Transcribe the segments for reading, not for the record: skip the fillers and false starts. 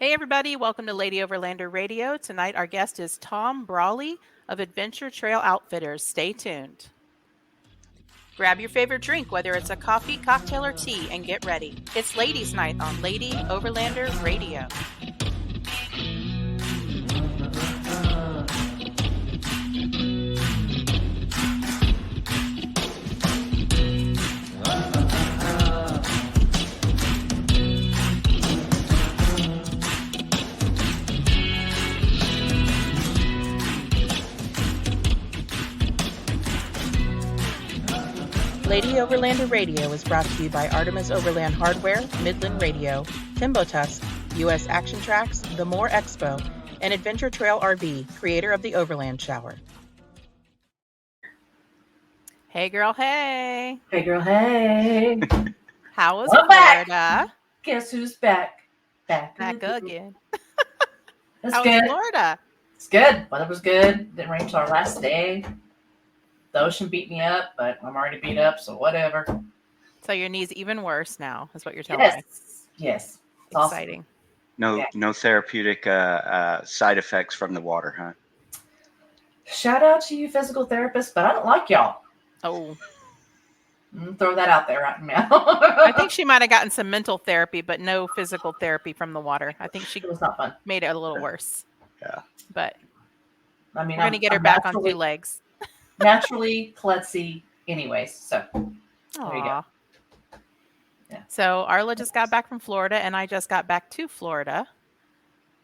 Hey, everybody. Welcome to Lady Overlander Radio. Tonight, our guest is Tom Brawley of Adventure Trail Outfitters. Stay tuned. Grab your favorite drink, whether it's a coffee, cocktail, or tea, and get ready. It's Ladies' Night on Lady Overlander Radio. Lady Overlander Radio is brought to you by Artemis Overland Hardware, Midland Radio, Timbo Tusk, U.S. Action Tracks, The More Expo, and Adventure Trail RV, creator of the Overland Shower. Hey, girl, hey. Hey, girl, hey. How was Welcome Florida? back. Guess who's back? Back again. That's How good. was Florida? It's good. Weather was good. Didn't rain until our last day. The ocean beat me up, but I'm already beat up, so whatever. So your knee's even worse now, is what you're telling me. Yes. It's Exciting. Awesome. No therapeutic side effects from the water, huh? Shout out to you physical therapists, but I don't like y'all. Oh. Throw that out there right now. I think she might have gotten some mental therapy, but no physical therapy from the water. I think she it was not fun. made it a little worse. Yeah. But I mean, we're going to get her back on two legs. Naturally klutzy anyways, so there you go. Yeah. So Arla just got back from Florida, and I just got back to Florida.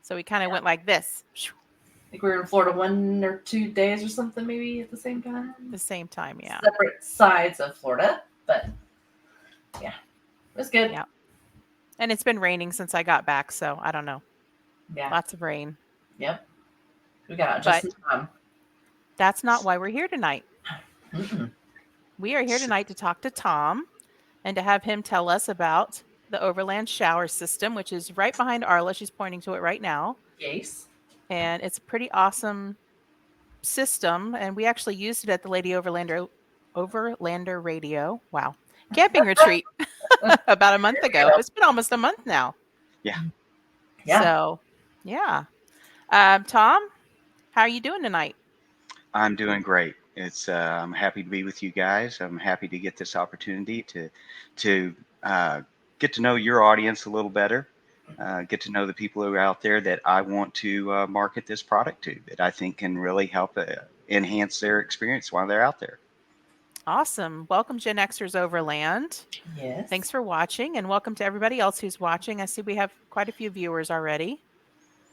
So we kind of went like this. I think we were in Florida 1 or 2 days or something, maybe at the same time. The same time, yeah. Separate sides of Florida, but yeah, it was good. Yeah. And it's been raining since I got back, so I don't know. Yeah. Lots of rain. Yep. We got out just in time. That's not why we're here tonight. Mm-mm. We are here tonight to talk to Tom and to have him tell us about the Overland Shower System, which is right behind Arla. She's pointing to it right now. Yes. And it's a pretty awesome system. And we actually used it at the Lady Overlander Radio. Wow. Camping retreat about a month ago. It's been almost a month now. Yeah. Yeah. So, yeah. Tom, how are you doing tonight? I'm doing great. I'm happy to be with you guys. I'm happy to get this opportunity to get to know your audience a little better, get to know the people who are out there that I want to market this product to, that I think can really help enhance their experience while they're out there. Awesome. Welcome, Gen Xers Overland. Yes. Thanks for watching, and welcome to everybody else who's watching. I see we have quite a few viewers already.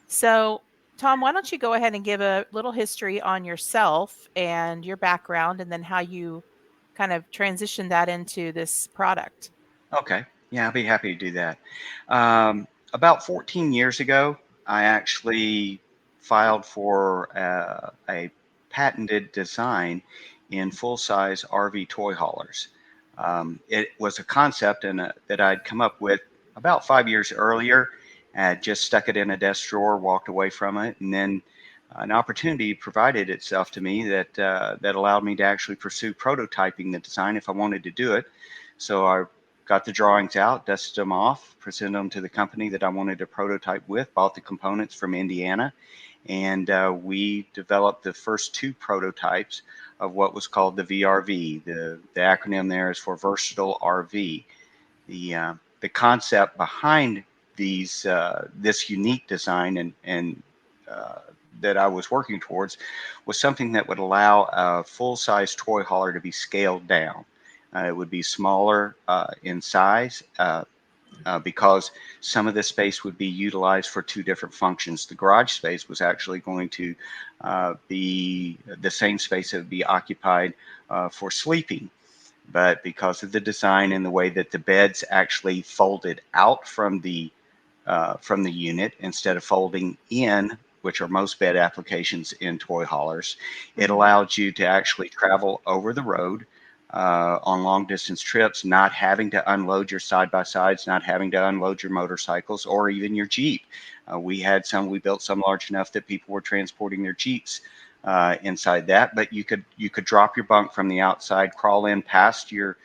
So, Tom, why don't you go ahead and give a little history on yourself and your background, and then how you kind of transition that into this product. Okay. Yeah, I'll be happy to do that. About 14 years ago, I actually filed for a patented design in full-size RV toy haulers. It was a concept that I'd come up with about 5 years earlier. I just stuck it in a desk drawer, walked away from it, and then an opportunity provided itself to me that allowed me to actually pursue prototyping the design if I wanted to do it. So I got the drawings out, dusted them off, presented them to the company that I wanted to prototype with, bought the components from Indiana, and we developed the first 2 prototypes of what was called the VRV. The acronym there is for Versatile RV. The concept behind this unique design and that I was working towards was something that would allow a full-size toy hauler to be scaled down. It would be smaller in size because some of the space would be utilized for 2 different functions. The garage space was actually going to be the same space that would be occupied for sleeping. But because of the design and the way that the beds actually folded out from the unit instead of folding in, which are most bed applications in toy haulers, it allowed you to actually travel over the road on long distance trips, not having to unload your side-by-sides, not having to unload your motorcycles or even your Jeep. We built some large enough that people were transporting their Jeeps inside that, but you could drop your bunk from the outside, crawl in past your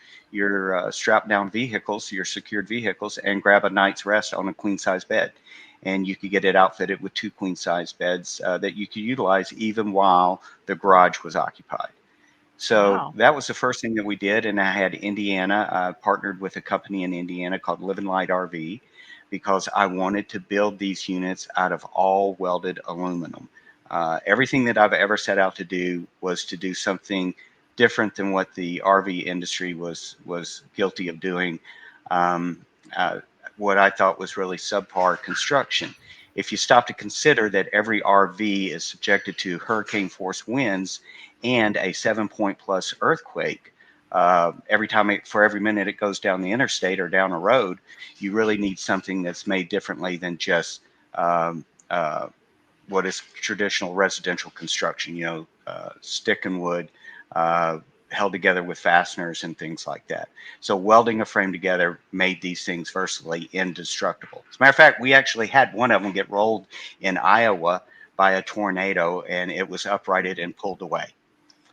strapped down vehicles, your secured vehicles, and grab a night's rest on a queen size bed. and you could get it outfitted with 2 queen size beds that you could utilize even while the garage was occupied. So Wow. that was the first thing that we did. And I had Indiana, partnered with a company in Indiana called Live and Light RV, because I wanted to build these units out of all welded aluminum. Everything that I've ever set out to do was to do something different than what the RV industry was guilty of doing. Um, uh, what I thought was really subpar construction. If you stop to consider that every RV is subjected to hurricane force winds and a 7-point plus earthquake, for every minute it goes down the interstate or down a road, you really need something that's made differently than just um, what is traditional residential construction, stick and wood, held together with fasteners and things like that. So welding a frame together made these things virtually indestructible. As a matter of fact, we actually had one of them get rolled in Iowa by a tornado, and it was uprighted and pulled away.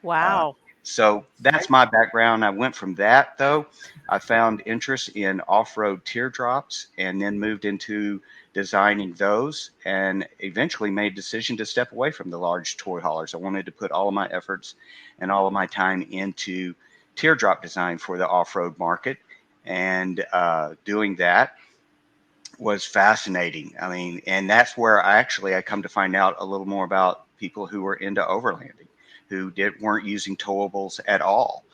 Wow. So that's my background. I went from that, though. I found interest in off-road teardrops and then moved into designing those, and eventually made a decision to step away from the large toy haulers. I wanted to put all of my efforts and all of my time into teardrop design for the off-road market. And doing that was fascinating. I mean, and that's where I come to find out a little more about people who were into overlanding, who weren't using towables at all.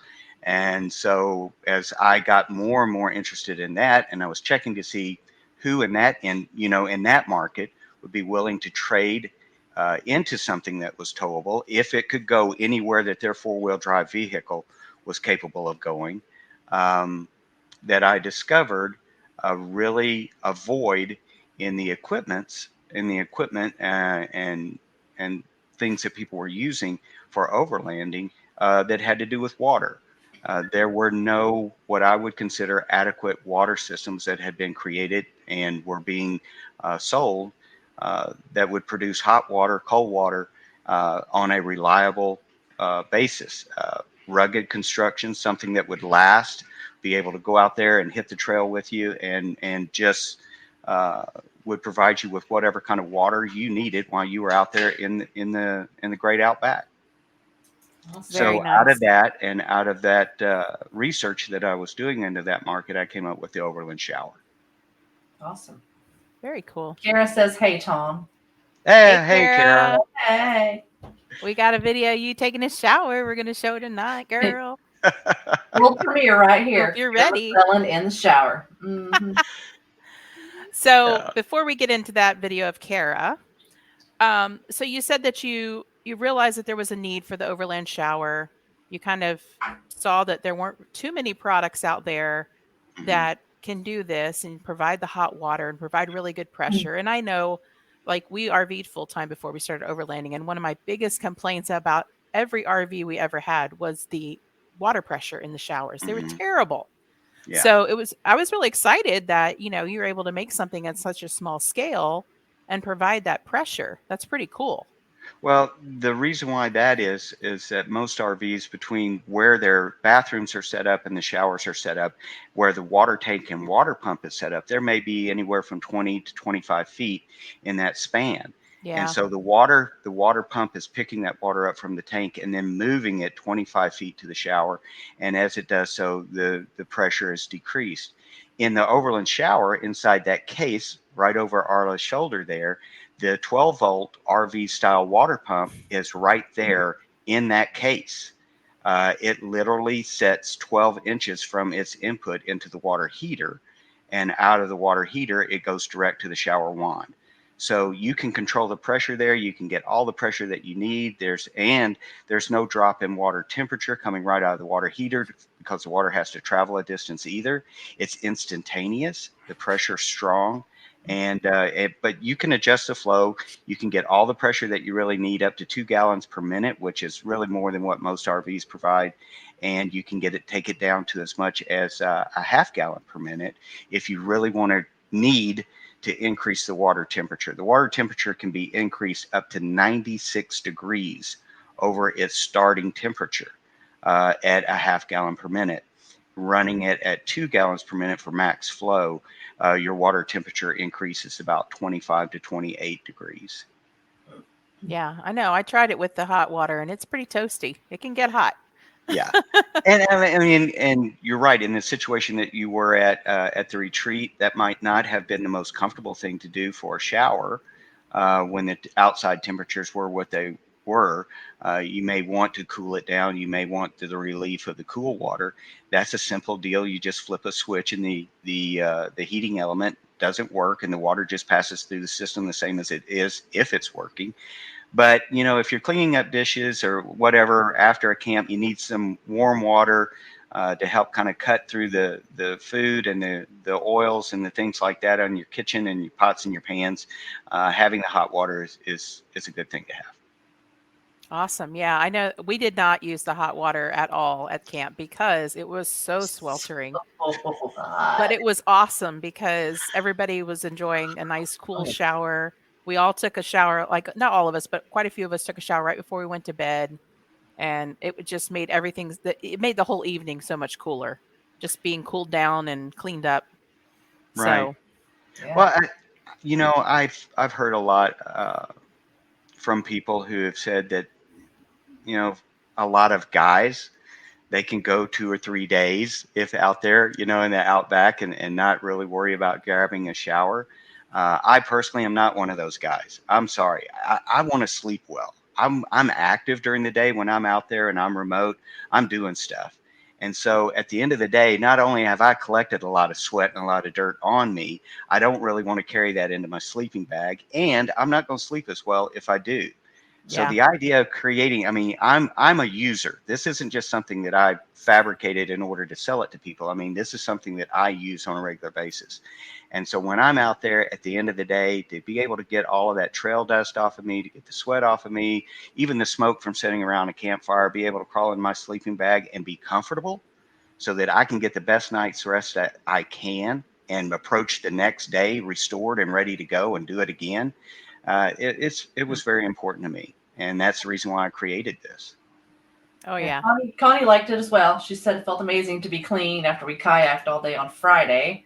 And so as I got more and more interested in that, and I was checking to see who in that market would be willing to trade into something that was towable, if it could go anywhere that their four-wheel drive vehicle was capable of going, that I discovered really a void in the equipment and things that people were using for overlanding that had to do with water. There were no, what I would consider, adequate water systems that had been created and were being sold that would produce hot water, cold water on a reliable basis. Rugged construction, something that would last, be able to go out there and hit the trail with you, and just would provide you with whatever kind of water you needed while you were out there in the great outback. Very So nice. out of that research that I was doing into that market, I came up with the Overland Shower. Awesome. Very cool. Kara says, "Hey, Tom." Hey, Kara. Hey. We got a video of you taking a shower. We're going to show tonight, girl. We'll premiere right here. Hope you're Kara ready. Selling in the shower. Mm-hmm. So before we get into that video of Kara, so you said that you realized that there was a need for the Overland Shower. You kind of saw that there weren't too many products out there that can do this and provide the hot water and provide really good pressure. And I know, like, we RV'd full time before we started overlanding, and one of my biggest complaints about every RV we ever had was the water pressure in the showers. They were terrible. Yeah. So I was really excited that, you were able to make something at such a small scale and provide that pressure. That's pretty cool. Well, the reason why that is that most RVs, between where their bathrooms are set up and the showers are set up, where the water tank and water pump is set up, there may be anywhere from 20 to 25 feet in that span. Yeah. And so the water pump is picking that water up from the tank and then moving it 25 feet to the shower. And as it does so, the pressure is decreased. In the Overland Shower, inside that case, right over Arla's shoulder there, the 12-volt RV style water pump is right there in that case. It literally sets 12 inches from its input into the water heater, and out of the water heater, it goes direct to the shower wand. So you can control the pressure there. You can get all the pressure that you need. There's no drop in water temperature coming right out of the water heater because the water has to travel a distance either. It's instantaneous. The pressure's strong. But you can adjust the flow. You can get all the pressure that you really need, up to 2 gallons per minute, which is really more than what most RVs provide. And you can take it down to as much as a half gallon per minute if you really need to increase the water temperature. The water temperature can be increased up to 96 degrees over its starting temperature at a half gallon per minute. running it at 2 gallons per minute for max flow, your water temperature increases about 25 to 28 degrees. Yeah, I know. I tried it with the hot water, and it's pretty toasty. It can get hot. Yeah. And I mean, and you're right. In the situation that you were at the retreat, that might not have been the most comfortable thing to do for a shower when the outside temperatures were what they were. You may want to cool it down. You may want the relief of the cool water. That's a simple deal. You just flip a switch, and the heating element doesn't work, and the water just passes through the system the same as it is if it's working. But, you know, if you're cleaning up dishes or whatever after a camp, you need some warm water to help kind of cut through the food and the oils and the things like that on your kitchen and your pots and your pans. Having the hot water is a good thing to have. Awesome. Yeah, I know we did not use the hot water at all at camp because it was so sweltering. Oh, But it was awesome because everybody was enjoying a nice cool shower. We all took a shower, like not all of us, but quite a few of us took a shower right before we went to bed. And it just made it made the whole evening so much cooler, just being cooled down and cleaned up. Right. So, yeah. Well, you know, I've heard a lot from people who have said that, you know, a lot of guys, they can go 2 or 3 days if out there, you know, in the outback and not really worry about grabbing a shower. I personally am not one of those guys. I'm sorry. I want to sleep well. I'm active during the day when I'm out there and I'm remote. I'm doing stuff. And so at the end of the day, not only have I collected a lot of sweat and a lot of dirt on me, I don't really want to carry that into my sleeping bag. And I'm not going to sleep as well if I do. So yeah. the idea of creating, I mean, I'm a user. This isn't just something that I fabricated in order to sell it to people. I mean, this is something that I use on a regular basis. And so when I'm out there at the end of the day, to be able to get all of that trail dust off of me, to get the sweat off of me, even the smoke from sitting around a campfire, be able to crawl in my sleeping bag and be comfortable so that I can get the best night's rest that I can and approach the next day restored and ready to go and do it again. It was very important to me, and that's the reason why I created this. Oh, yeah. Connie liked it as well. She said it felt amazing to be clean after we kayaked all day on Friday.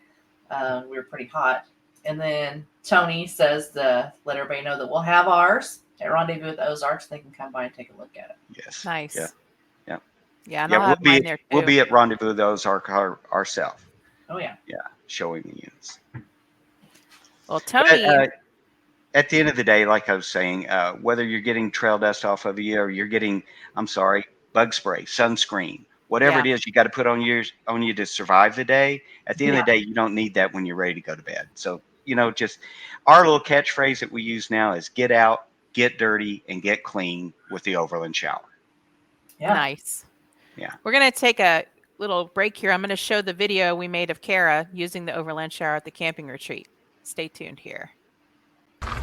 We were pretty hot. And then Tony says to let everybody know that we'll have ours at Rendezvous at the Ozarks. They can come by and take a look at it. Yes. Nice. Yeah. Yeah, and Yeah. I'll have mine there too. We'll be at Rendezvous those ourselves. Oh, yeah. Yeah. Showing the units. Well, Tony. But, at the end of the day, like I was saying, whether you're getting trail dust off of you or you're getting, bug spray, sunscreen, whatever it is you got to put on you to survive the day. At the end of the day, you don't need that when you're ready to go to bed. So, you know, just our little catchphrase that we use now is get out, get dirty, and get clean with the Overland Shower. Yeah. Nice. Yeah. We're going to take a little break here. I'm going to show the video we made of Kara using the Overland Shower at the camping retreat. Stay tuned here.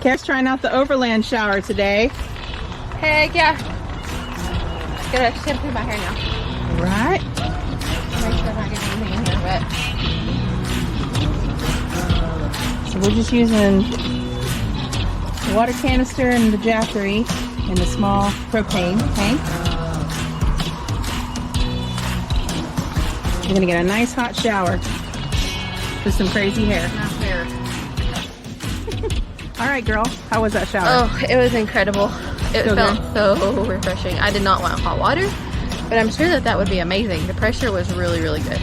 Kara's trying out the Overland Shower today. Heck yeah. Gotta shampoo my hair now. Right. Make sure I'm not getting anything in here, but So we're just using the water canister and the Jackery and the small propane tank. We're gonna get a nice hot shower with some crazy hair. not fair. All right, girl. How was that shower? Oh, it was incredible. It Feel felt good? so refreshing. I did not want hot water, but I'm sure that would be amazing. The pressure was really, really good.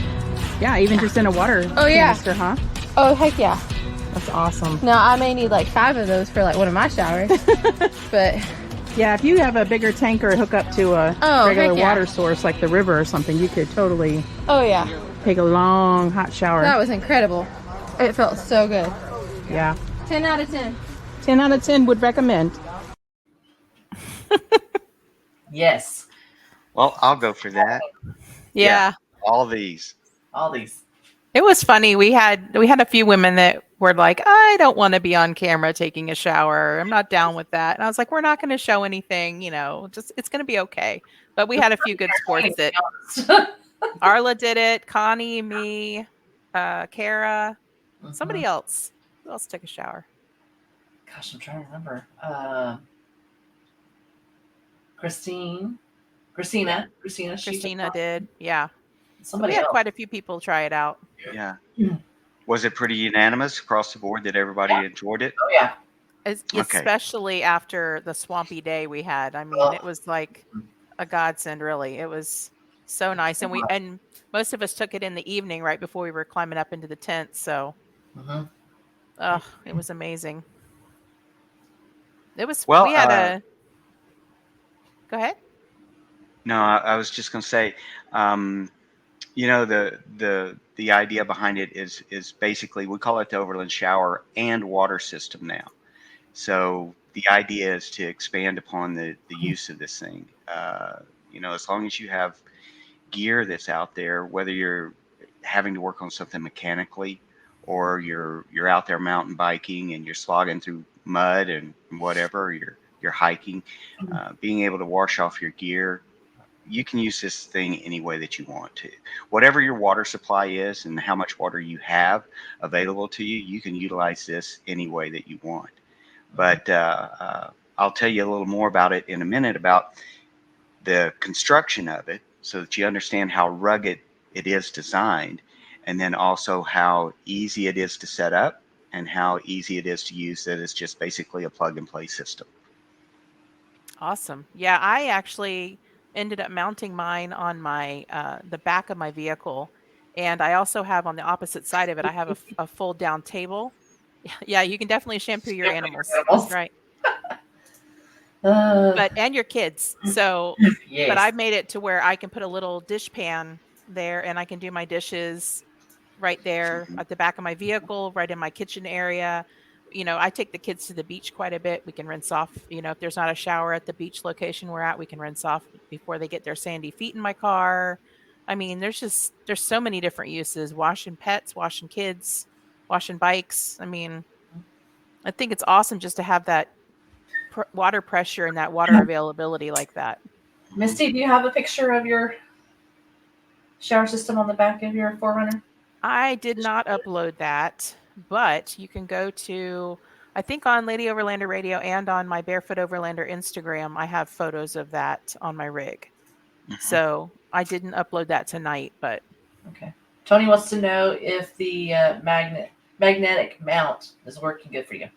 Yeah, even just in a water canister, huh? Oh, heck yeah. That's awesome. Now, I may need like 5 of those for like one of my showers, but Yeah, if you have a bigger tanker hook up to a regular heck yeah. water source like the river or something, you could totally oh yeah, take a long hot shower. that was incredible. It felt so good. Yeah. 10 out of 10. 10 out of 10 would recommend. Yes. Well, I'll go for that. Yeah. All these. All these. It was funny. We had a few women that were like, I don't want to be on camera taking a shower. I'm not down with that. And I was like, we're not going to show anything, you know, just it's going to be okay. But we had a few good sports that Arla did it, Connie, me, Kara, somebody else. Who else took a shower? Gosh, I'm trying to remember. Christina Christina did. Yeah. So Somebody we had else. quite a few people try it out. Yeah. Yeah. Was it pretty unanimous across the board that everybody Yeah. enjoyed it? Oh yeah. Okay. Especially after the swampy day we had. I mean, it was like a godsend, really. It was so nice. And most of us took it in the evening right before we were climbing up into the tent. So Mhm. it was amazing. Well, we had a, go ahead. no, I was just going to say, you know, the idea behind it is basically we call it the Overland Shower and Water System now. So the idea is to expand upon the use of this thing. You know, as long as you have gear that's out there, whether you're having to work on something mechanically or you're out there mountain biking and you're slogging through mud and whatever, you're hiking, being able to wash off your gear, you can use this thing any way that you want to. Whatever your water supply is and how much water you have available to you, you can utilize this any way that you want. But I'll tell you a little more about it in a minute about the construction of it so that you understand how rugged it is designed, and then also how easy it is to set up and how easy it is to use, that it's just basically a plug and play system. Awesome. Yeah, I actually ended up mounting mine on my the back of my vehicle, and I also have on the opposite side of it, I have a fold down table. Yeah, you can definitely shampoo your animals. That's right. But and your kids. So, but Yes. I've made it to where I can put a little dish pan there, and I can do my dishes right there Mhm. at the back of my vehicle, right in my kitchen area. You know, I take the kids to the beach quite a bit. We can rinse off, you know, if there's not a shower at the beach location we're at, we can rinse off before they get their sandy feet in my car. I mean, there's so many different uses, washing pets, washing kids, washing bikes. I mean, I think it's awesome just to have that water pressure and that water availability like that. Misty, do you have a picture of your shower system on the back of your Forerunner? I did not upload that, but you can go to, I think on Lady Overlander Radio and on my Barefoot Overlander Instagram, I have photos of that on my rig. Mhm. So I didn't upload that tonight, but Okay. Tony wants to know if the magnetic mount is working good for you.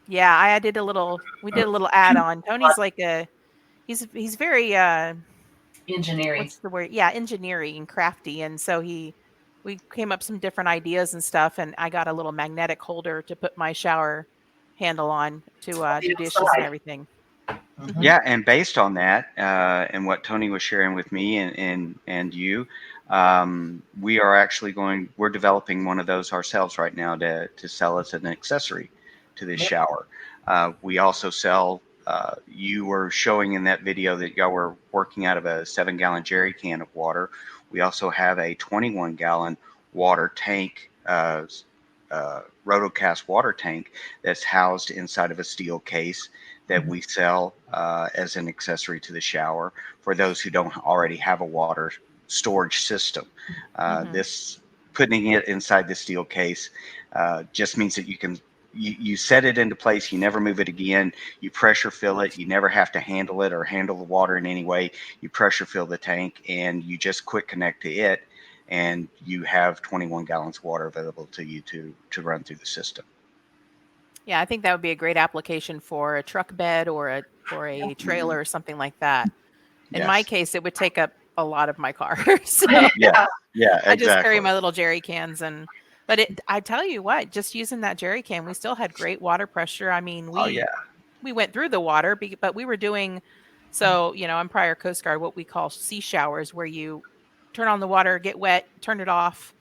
yeah, we did a little add on. Tony's like he's very, Engineering. what's the word? Yeah, engineering and crafty. And so we came up some different ideas and stuff. And I got a little magnetic holder to put my shower handle on to do dishes and everything. Mhm. Yeah, and based on that, and what Tony was sharing with me and you, we are actually we're developing one of those ourselves right now to sell as an accessory to this Yep. shower. We also sell, you were showing in that video that y'all were working out of a 7-gallon jerry can of water. We also have a 21-gallon water tank, rotocast water tank that's housed inside of a steel case that we sell as an accessory to the shower for those who don't already have a water storage system. This putting it inside the steel case just means that you set it into place, you never move it again, you pressure fill it, you never have to handle it or handle the water in any way. You pressure fill the tank and you just quick connect to it, and you have 21 gallons of water available to you to run through the system. Yeah, I think that would be a great application for a truck bed or a trailer or something like that. In my Yes. case, it would take up a lot of my car. So Yeah, yeah, I just carry exactly. my little jerry cans but I tell you what, just using that jerry can, we still had great water pressure. I mean, Oh yeah. we went through the water, but we were doing, so, you know, I'm prior Coast Guard, what we call sea showers, where you turn on the water, get wet, turn it off,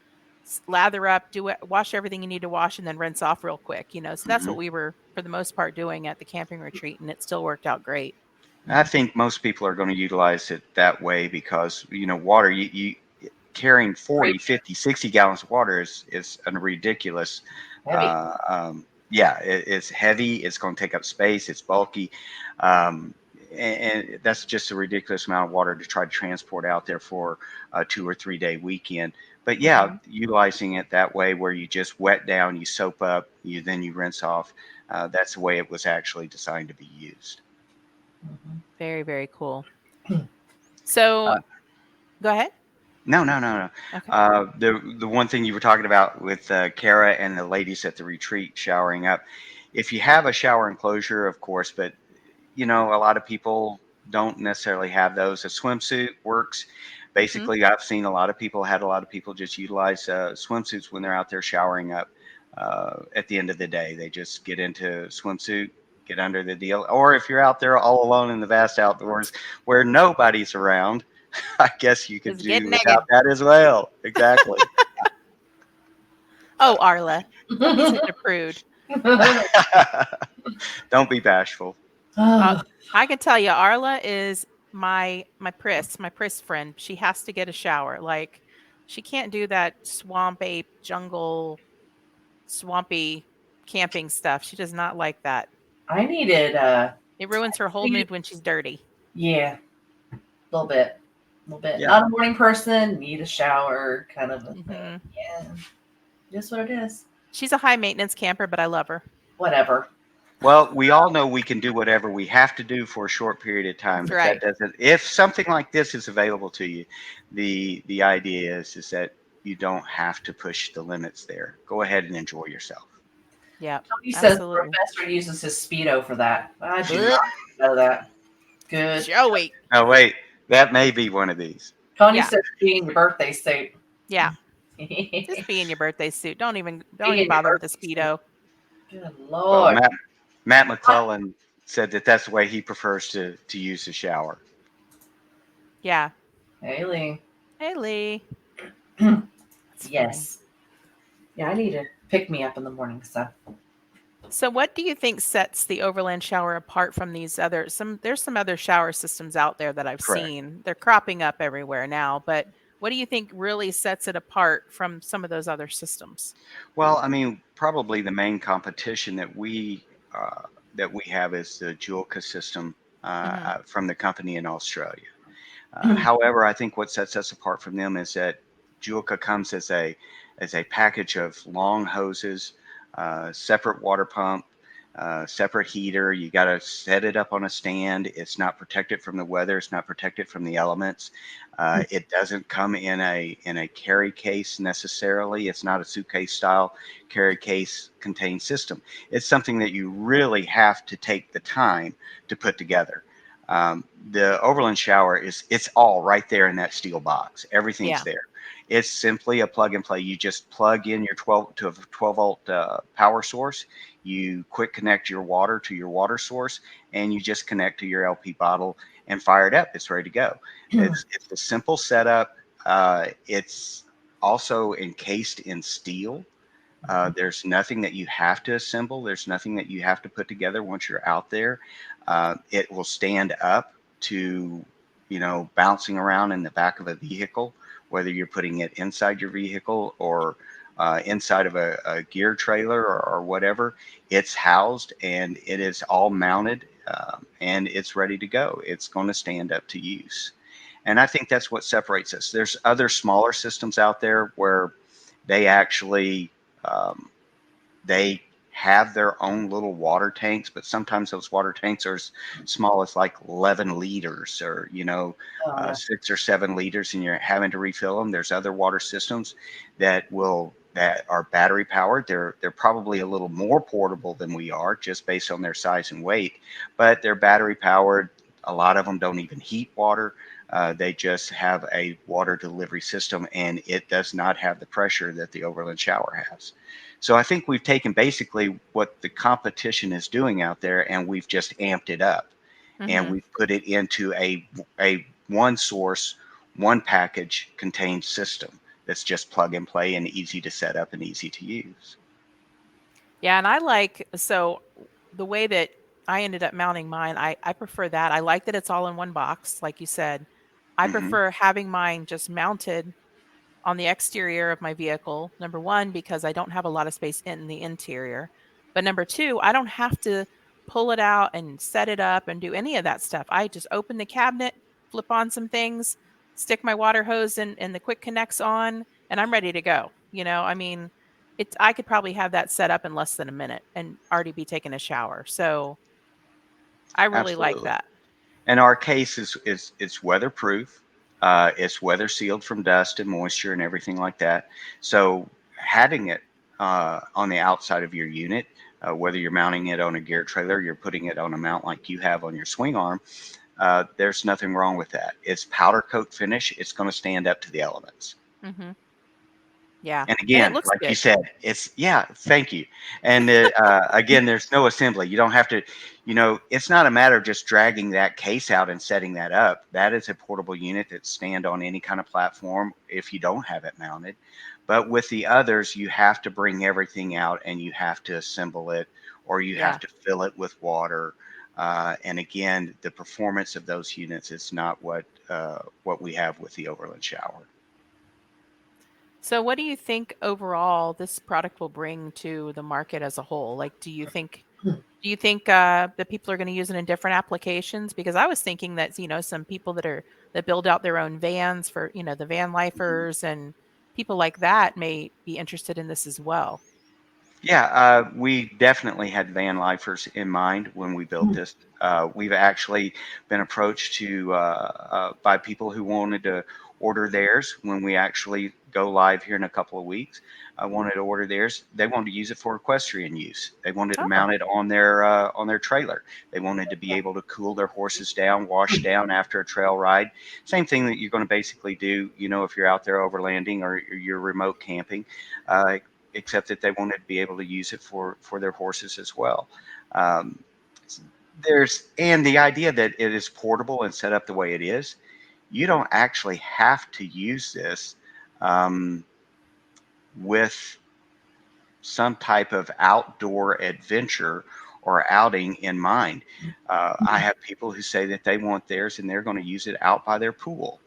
lather up, wash everything you need to wash, and then rinse off real quick, you know. So that's Mhm. what we were, for the most part, doing at the camping retreat, and it still worked out great. I think most people are going to utilize it that way because, you know, water, you carrying 40, 50, 60 gallons of water is a ridiculous. Heavy. Yeah, it's heavy. It's going to take up space. It's bulky. And that's just a ridiculous amount of water to try to transport out there for a 2 or 3 day weekend. But yeah, utilizing it that way where you just wet down, you soap up, then you rinse off. That's the way it was actually designed to be used. Very, very cool. So Uh, go ahead. No, no, no, no. Okay. The one thing you were talking about with Kara and the ladies at the retreat showering up, if you have a shower enclosure, of course, but a lot of people don't necessarily have those. A swimsuit works. Mhm. Basically, I've seen a lot of people just utilize swimsuits when they're out there showering up. At the end of the day, they just get into swimsuit, get under the deal. Or if you're out there all alone in the vast outdoors where nobody's around, I guess you could Just get do naked. without that as well. Exactly. Oh, Arla, don't be such a prude. Don't be bashful. I can tell you, Arla is my Pris friend. She has to get a shower. Like, she can't do that swamp ape jungle swampy camping stuff. She does not like that. I needed It ruins her whole mood when she's dirty. yeah, a little bit. Yeah. Not a morning person, need a shower, kind of a Mhm. thing. Yeah, just what it is. She's a high maintenance camper, but I love her. Whatever. Well, we all know we can do whatever we have to do for a short period of time, That's but right. that doesn't. If something like this is available to you, the idea is that you don't have to push the limits there. Go ahead and enjoy yourself. Yeah. Tony says the Absolutely. professor uses his Speedo for that. I do Ugh. not know that. Good. Joey. Oh wait, that may be one of these. Tony Yeah. says being your birthday suit. Yeah. Good Just be in your birthday suit. Don't even in your bother with the birthday Speedo. Well, Lord. Matt McClellan said that's the way he prefers to use the shower. Yeah. Hey, Lee. Hey, Lee. That's Yes. Yeah, I need to pick me up in the morning. So funny. So what do you think sets the Overland Shower apart from these other there's some other shower systems out there that I've Correct. seen. They're cropping up everywhere now, but what do you think really sets it apart from some of those other systems? Well, I mean, probably the main competition that we have is the Julka system from the company in Australia. However, I think what sets us apart from them is that Julka comes as a package of long hoses, separate water pump, separate heater. You got to set it up on a stand. It's not protected from the weather. It's not protected from the elements. It doesn't come in a carry case necessarily. It's not a suitcase style carry case contained system. It's something that you really have to take the time to put together. The Overland Shower it's all right there in that steel box. Everything's there. It's simply a plug and play. You just plug in your 12 volt power source. You quick connect your water to your water source, and you just connect to your LP bottle and fire it up. It's ready to go. It's a simple setup. It's also encased in steel. There's nothing that you have to assemble. There's nothing that you have to put together once you're out there. It will stand up to, bouncing around in the back of a vehicle, whether you're putting it inside your vehicle or inside of a gear trailer or whatever. It's housed and it is all mounted and it's ready to go. It's going to stand up to use. And I think that's what separates us. There's other smaller systems out there where they actually they have their own little water tanks, but sometimes those water tanks are as small as like 11 liters or 6 or 7 liters, and you're having to refill them. There's other water systems that are battery powered. They're probably a little more portable than we are, just based on their size and weight, but they're battery powered. A lot of them don't even heat water. They just have a water delivery system, and it does not have the pressure that the Overland Shower has. So I think we've taken basically what the competition is doing out there, and we've just amped it up, and we've put it into a one source, one package contained system that's just plug and play and easy to set up and easy to use. Yeah, and so the way that I ended up mounting mine, I prefer that. I like that it's all in one box, like you said. I prefer having mine just mounted on the exterior of my vehicle. Number one, because I don't have a lot of space in the interior. But number two, I don't have to pull it out and set it up and do any of that stuff. I just open the cabinet, flip on some things, stick my water hose in, and the quick connects on, and I'm ready to go. I could probably have that set up in less than a minute and already be taking a shower. So I really like Absolutely. that. And our case is weatherproof. It's weather sealed from dust and moisture and everything like that. So having it on the outside of your unit, whether you're mounting it on a gear trailer, you're putting it on a mount like you have on your swing arm, there's nothing wrong with that. It's powder coat finish. It's going to stand up to the elements. Mm-hmm. Yeah. And And it again, looks like you good. said, it's, yeah, thank you. And again, there's no assembly. You don't have to, it's not a matter of just dragging that case out and setting that up. That is a portable unit that stand on any kind of platform if you don't have it mounted. But with the others, you have to bring everything out and you have to assemble it, or you Yeah. have to fill it with water. And again, the performance of those units is not what we have with the Overland Shower. So what do you think overall this product will bring to the market as a whole? Like, do you think that people are going to use it in different applications? Because I was thinking that, some people that build out their own vans for, the van lifers and people like that may be interested in this as well. Yeah, we definitely had van lifers in mind when we built this. We've actually been approached by people who wanted to order theirs when we actually go live here in a couple of weeks. I wanted to order theirs. They wanted to use it for equestrian use. They wanted to Oh. mount it on their trailer. They wanted to be able to cool their horses down, wash down after a trail ride. Same thing that you're going to basically do, if you're out there overlanding or you're remote camping. Except that they wanted to be able to use it for their horses as well. And the idea that it is portable and set up the way it is, you don't actually have to use this with some type of outdoor adventure or outing in mind. I have people who say that they want theirs and they're going to use it out by their pool.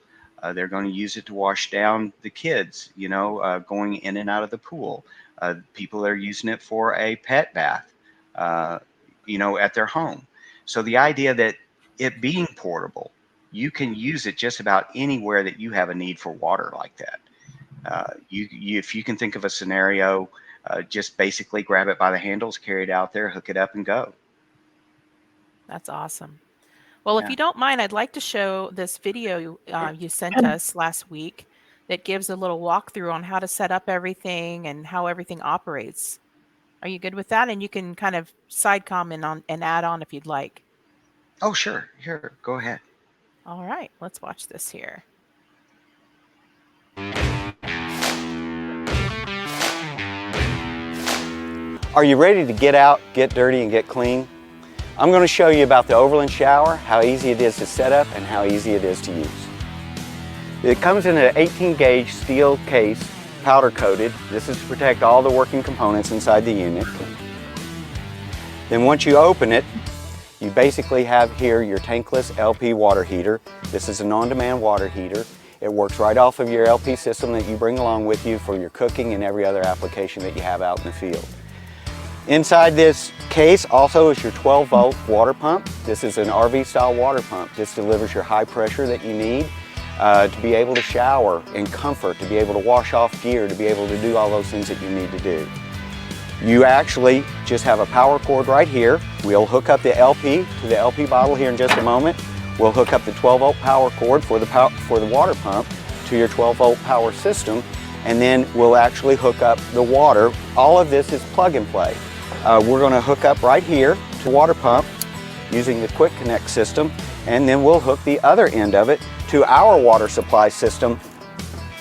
They're going to use it to wash down the kids, going in and out of the pool. People are using it for a pet bath, at their home. So the idea that it being portable, you can use it just about anywhere that you have a need for water like that. If you can think of a scenario, just basically grab it by the handles, carry it out there, hook it up, and go. That's awesome. Well, if Yeah. you don't mind, I'd like to show this video you sent us last week that gives a little walkthrough on how to set up everything and how everything operates. Are you good with that? And you can kind of side comment on and add on if you'd like. Oh, sure. Here, go ahead. All right, let's watch this here. Are you ready to get out, get dirty, and get clean? I'm going to show you about the Overland Shower, how easy it is to set up, and how easy it is to use. It comes in an 18-gauge steel case, powder coated. This is to protect all the working components inside the unit. Then once you open it, you basically have here your tankless LP water heater. This is an on-demand water heater. It works right off of your LP system that you bring along with you for your cooking and every other application that you have out in the field. Inside this case also is your 12-volt water pump. This is an RV-style water pump. This delivers your high pressure that you need to be able to shower in comfort, to be able to wash off gear, to be able to do all those things that you need to do. You actually just have a power cord right here. We'll hook up the LP to the LP bottle here in just a moment. We'll hook up the 12-volt power cord for the water pump to your 12-volt power system, and then we'll actually hook up the water. All of this is plug and play. We're going to hook up right here to water pump using the quick connect system, and then we'll hook the other end of it to our water supply system,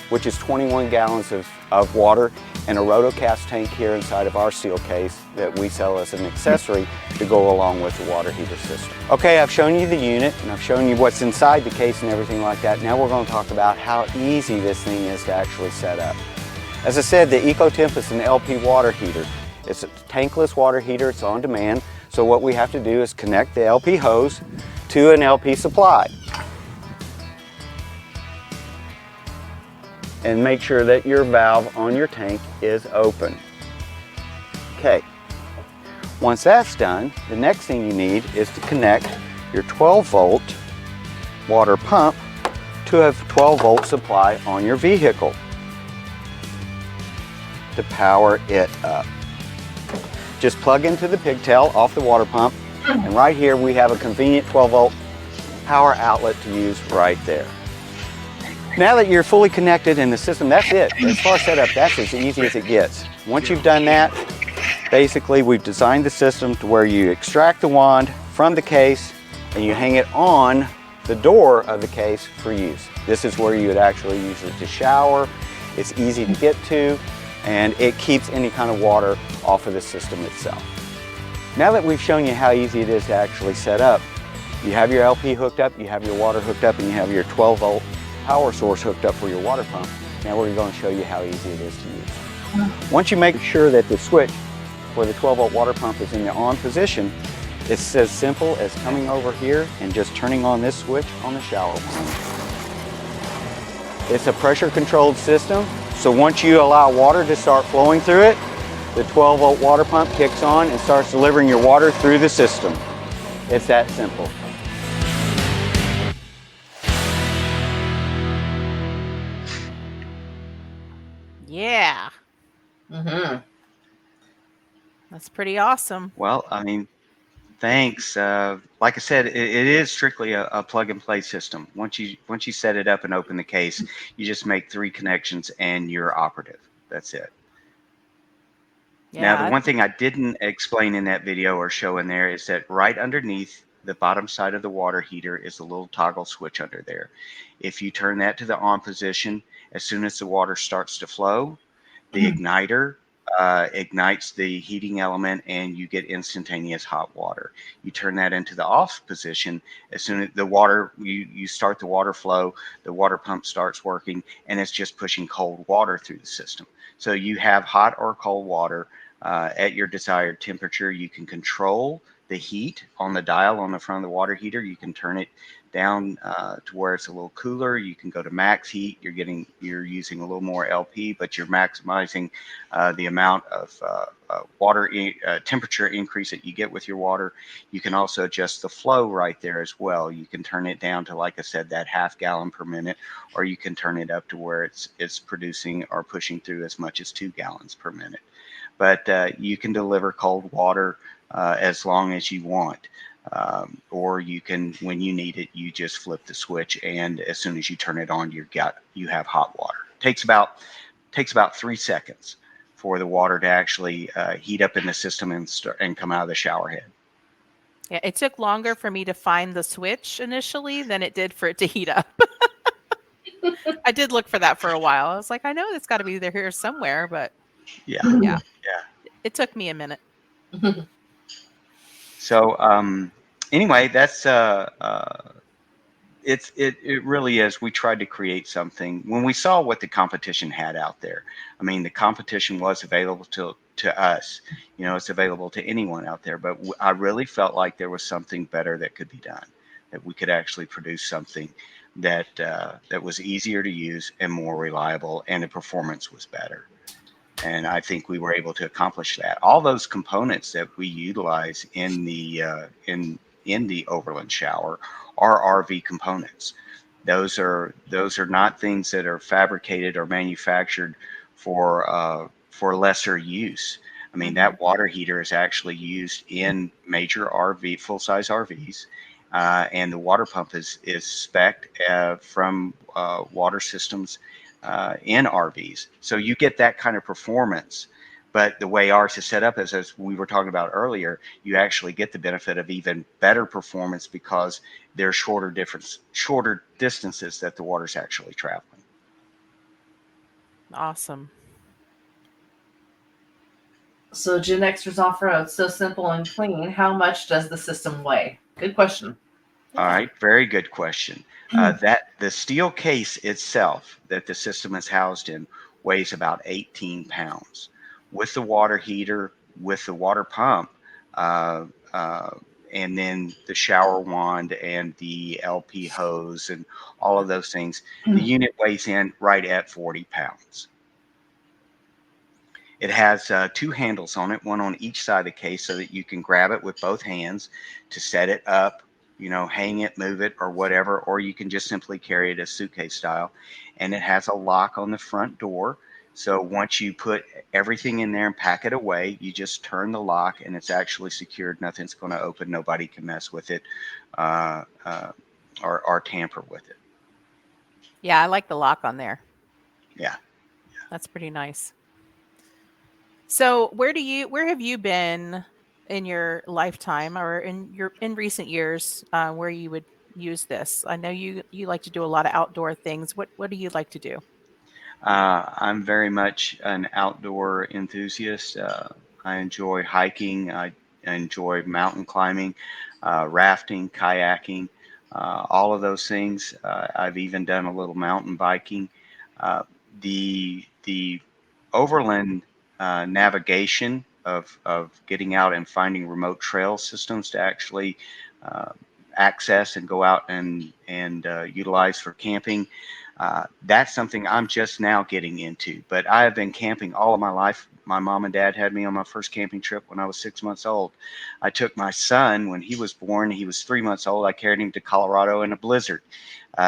which is 21 gallons of water and a rotocast tank here inside of our steel case that we sell as an accessory to go along with the water heater system. Okay, I've shown you the unit and I've shown you what's inside the case and everything like that. Now we're going to talk about how easy this thing is to actually set up. As I said, the EcoTemp is an LP water heater. It's a tankless water heater, it's on demand. So what we have to do is connect the LP hose to an LP supply. And make sure that your valve on your tank is open. Okay, once that's done, the next thing you need is to connect your 12-volt water pump to a 12-volt supply on your vehicle to power it up. Just plug into the pigtail off the water pump, and right here we have a convenient 12-volt power outlet to use right there. Now that you're fully connected in the system, that's it. As far as setup, that's as easy as it gets. Once you've done that, basically we've designed the system to where you extract the wand from the case and you hang it on the door of the case for use. This is where you would actually use it to shower. It's easy to get to, and it keeps any kind of water off of the system itself. Now that we've shown you how easy it is to actually set up, you have your LP hooked up, you have your water hooked up, and you have your 12-volt power source hooked up for your water pump. Now we're going to show you how easy it is to use. Once you make sure that the switch for the 12-volt water pump is in the on position, it's as simple as coming over here and just turning on this switch on the shower pump. It's a pressure controlled system, so once you allow water to start flowing through it, the 12-volt water pump kicks on and starts delivering your water through the system. It's that simple. Yeah, Mm-hmm. that's pretty awesome. Well, I mean, thanks. Like I said, it is strictly a plug and play system. Once you set it up and open the case, you just make 3 connections and you're operative. That's it. Now, the Yeah, one thing I didn't explain in that video or show in there is that right underneath the bottom side of the water heater is a little toggle switch under there. If you turn that to the on position, as soon as the water starts to flow, the igniter ignites the heating element and you get instantaneous hot water. You turn that into the off position, as soon as the water, you start the water flow, the water pump starts working, and it's just pushing cold water through the system. So you have hot or cold water at your desired temperature. You can control the heat on the dial on the front of the water heater. You can turn it down to where it's a little cooler. You can go to max heat. You're using a little more LP, but you're maximizing the amount of water temperature increase that you get with your water. You can also adjust the flow right there as well. You can turn it down to, like I said, that ½ gallon per minute, or you can turn it up to where it's producing or pushing through as much as 2 gallons per minute. But you can deliver cold water as long as you want. Or you can, when you need it, you just flip the switch, and as soon as you turn it on, you have hot water. Takes about 3 seconds for the water to actually heat up in the system and come out of the shower head. yeah. It took longer for me to find the switch initially than it did for it to heat up. I did look for that for a while. I was like, I know it's got to be there here somewhere, but Yeah. yeah, it took me a minute. So anyway, that's it really is. We tried to create something when we saw what the competition had out there. I mean, the competition was available to us. You know, it's available to anyone out there. But I really felt like there was something better that could be done. That we could actually produce something that was easier to use and more reliable, and the performance was better. And I think we were able to accomplish that. All those components that we utilize in the Overland Shower are RV components. Those are not things that are fabricated or manufactured for lesser use. I mean, that water heater is actually used in major RV, full-size RVs, and the water pump is spec'd from water systems in RVs. So you get that kind of performance. But the way ours is set up is, as we were talking about earlier, you actually get the benefit of even better performance because there's shorter distances that the water's actually traveling. Awesome. So Gen Xers off-road, so simple and clean. How much does the system weigh? Good question. All right, very good question. That the steel case itself that the system is housed in weighs about 18 pounds. With the water heater, with the water pump, and then the shower wand and the LP hose and all of those things, the unit weighs in right at 40 pounds. It has 2 handles on it, one on each side of the case, so that you can grab it with both hands to set it up, you know, hang it, move it, or whatever, or you can just simply carry it as suitcase style. And it has a lock on the front door. So once you put everything in there and pack it away, you just turn the lock and it's actually secured. Nothing's going to open. Nobody can mess with it or tamper with it. Yeah, I like the lock on there. Yeah. That's pretty nice. So, where have you been in your lifetime or in recent years where you would use this? I know you like to do a lot of outdoor things. What do you like to do? I'm very much an outdoor enthusiast. I enjoy hiking. I enjoy mountain climbing, rafting, kayaking, all of those things. I've even done a little mountain biking. Uh, the overland navigation of getting out and finding remote trail systems to actually uh, access and go out and utilize for camping. That's something I'm just now getting into, but I have been camping all of my life. My mom and dad had me on my first camping trip when I was 6 months old. I took my son when he was born. He was 3 months old. I carried him to Colorado in a blizzard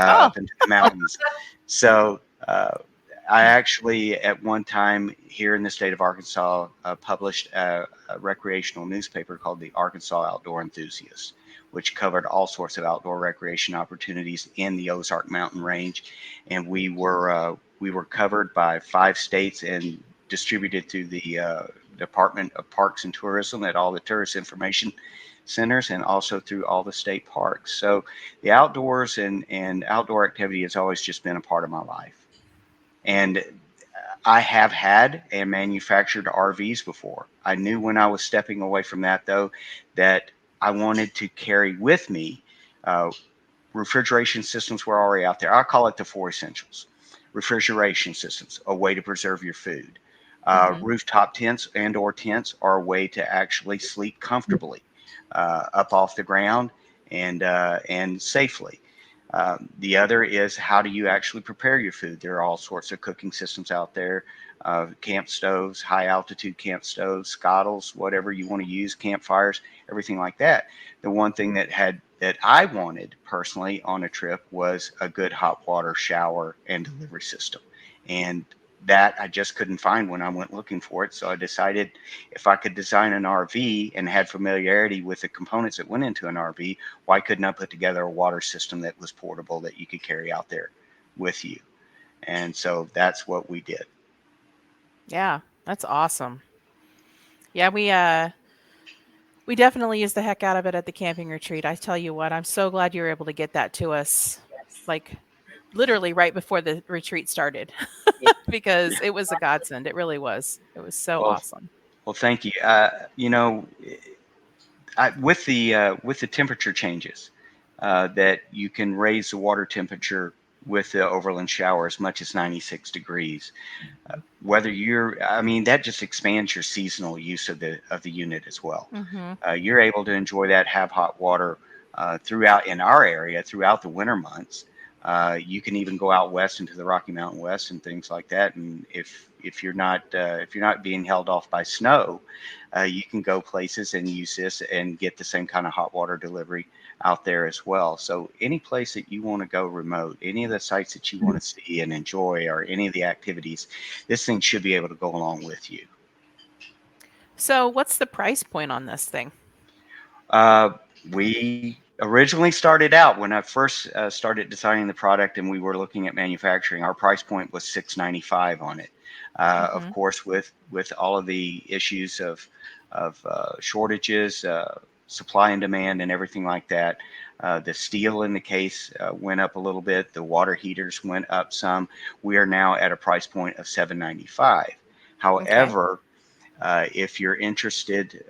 Oh, up into the mountains. So I actually, at one time here in the state of Arkansas, published a recreational newspaper called the Arkansas Outdoor Enthusiast, which covered all sorts of outdoor recreation opportunities in the Ozark Mountain Range, and we were covered by 5 states and distributed through the Department of Parks and Tourism at all the tourist information centers and also through all the state parks. So the outdoors and outdoor activity has always just been a part of my life. And I have had and manufactured RVs before. I knew when I was stepping away from that, though, that I wanted to carry with me uh, refrigeration systems were already out there. I call it the 4 essentials. Refrigeration systems, a way to preserve your food. hmm Rooftop tents and or tents are a way to actually sleep comfortably up off the ground and safely. The other is how do you actually prepare your food? There are all sorts of cooking systems out there, camp stoves, high altitude camp stoves, scottles, whatever you want to use, campfires, everything like that. The one thing that I wanted personally on a trip was a good hot water shower and delivery system. And that I just couldn't find when I went looking for it. So I decided if I could design an RV and had familiarity with the components that went into an RV, why couldn't I put together a water system that was portable that you could carry out there with you? And so that's what we did. Yeah, that's awesome. Yeah, we definitely used the heck out of it at the camping retreat. I tell you what, I'm so glad you were able to get that to us, like literally right before the retreat started, Yeah. because it was a godsend. It really was. It was so Well, awesome. well, thank you. With the temperature changes, that you can raise the water temperature with the overland shower as much as 96 degrees. Whether I mean, that just expands your seasonal use of the unit as well. hmm You're able to enjoy that, have hot water throughout in our area throughout the winter months. You can even go out west into the Rocky Mountain West and things like that. And if you're not being held off by snow, you can go places and use this and get the same kind of hot water delivery out there as well. So any place that you want to go remote, any of the sites that you want to see and enjoy, or any of the activities, this thing should be able to go along with you. So, what's the price point on this thing? Uh, we originally started out when I first started designing the product and we were looking at manufacturing. Our price point was $695 on it. Of hmm course, with all of the issues of shortages, supply and demand, and everything like that, the steel in the case went up a little bit. The water heaters went up some. We are now at a price point of $795. Okay. However, if you're interested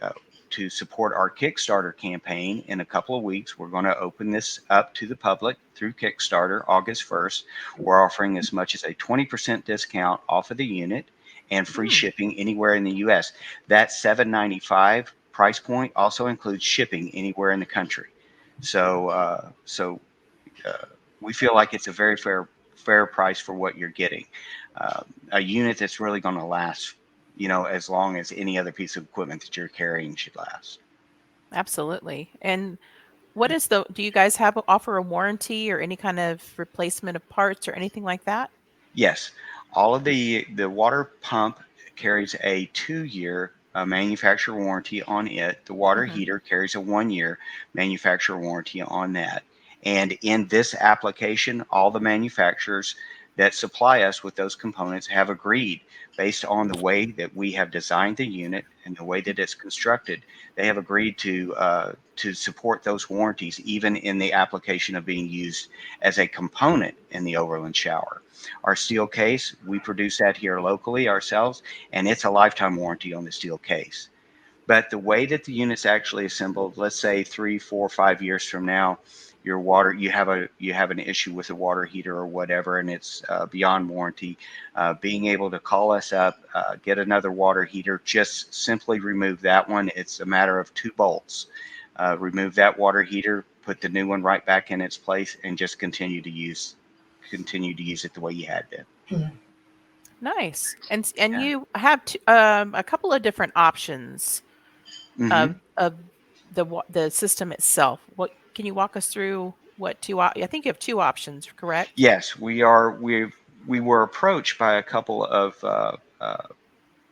to support our Kickstarter campaign in a couple of weeks, we're going to open this up to the public through Kickstarter August 1st. We're offering as much as a 20% discount off of the unit and free Mm. shipping anywhere in the U.S. That $795 price point also includes shipping anywhere in the country. So we feel like it's a very fair price for what you're getting. A unit that's really going to last, as long as any other piece of equipment that you're carrying should last. Absolutely. And do you guys offer a warranty or any kind of replacement of parts or anything like that? Yes, all of the water pump carries a 2-year manufacturer warranty on it. The water hmm heater carries a 1-year manufacturer warranty on that. And in this application, all the manufacturers that supply us with those components have agreed, based on the way that we have designed the unit and the way that it's constructed, they have agreed to support those warranties, even in the application of being used as a component in the Overland shower. Our steel case, we produce that here locally ourselves, and it's a lifetime warranty on the steel case. But the way that the unit's actually assembled, let's say 3, 4, 5 years from now, your water, you have an issue with a water heater or whatever, and it's beyond warranty. Being able to call us up, get another water heater, just simply remove that one. It's a matter of 2 bolts. Remove that water heater, put the new one right back in its place, and just continue to use it the way you had been. Nice. And Yeah. you have a couple of different options Mhm. of the system itself. What can you walk us through? What two? I think you have 2 options, correct? Yes, we were approached by a couple of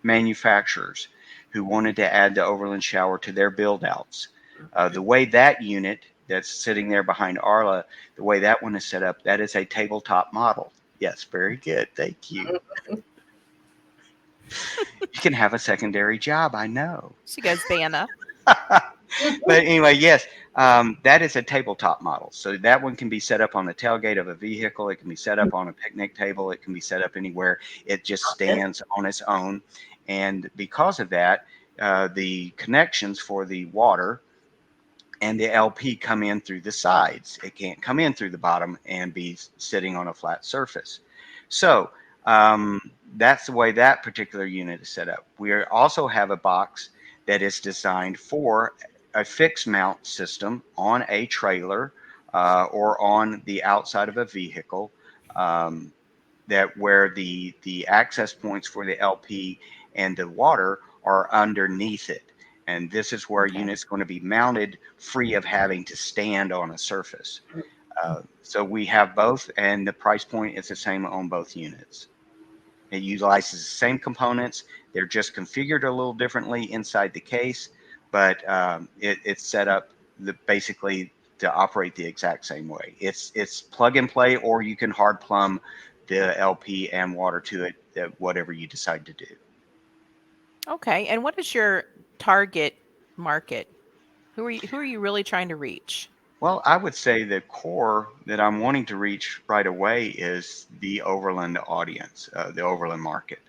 manufacturers who wanted to add the Overland shower to their build outs. The way that unit that's sitting there behind Arla, the way that one is set up, that is a tabletop model. Yes, very good. Thank you. You can have a secondary job, I know. She goes, Vanna. But anyway, yes, that is a tabletop model. So that one can be set up on the tailgate of a vehicle. It can be set up on a picnic table. It can be set up anywhere. It just stands on its own. And because of that, the connections for the water and the LP come in through the sides. It can't come in through the bottom and be sitting on a flat surface. So that's the way that particular unit is set up. We also have a box that is designed for a fixed mount system on a trailer or on the outside of a vehicle, that where the access points for the LP and the water are underneath it. And this is where a unit's going to be mounted free of having to stand on a surface. So we have both, and the price point is the same on both units. It utilizes the same components. They're just configured a little differently inside the case, but it's set up basically to operate the exact same way. It's plug and play, or you can hard plumb the LP and water to it, whatever you decide to do. Okay. And what is your target market? Who are you really trying to reach? Well, I would say the core that I'm wanting to reach right away is the Overland audience, the Overland market.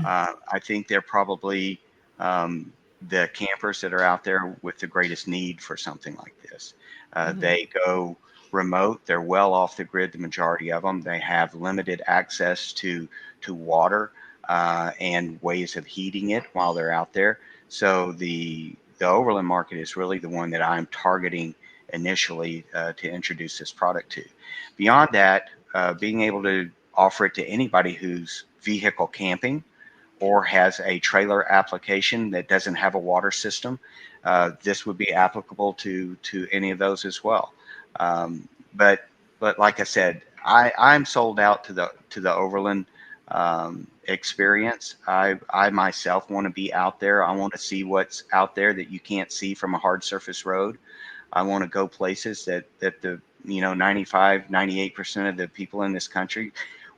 I think they're probably the campers that are out there with the greatest need for something like this. They go remote. They're well off the grid, the majority of them. They have limited access to water and ways of heating it while they're out there. So the Overland market is really the one that I'm targeting initially to introduce this product to. Beyond that, being able to offer it to anybody who's vehicle camping or has a trailer application that doesn't have a water system, this would be applicable to any of those as well. But like I said, I'm sold out to the Overland experience. I myself want to be out there. I want to see what's out there that you can't see from a hard surface road. I want to go places that the 95, 98% of the people in this country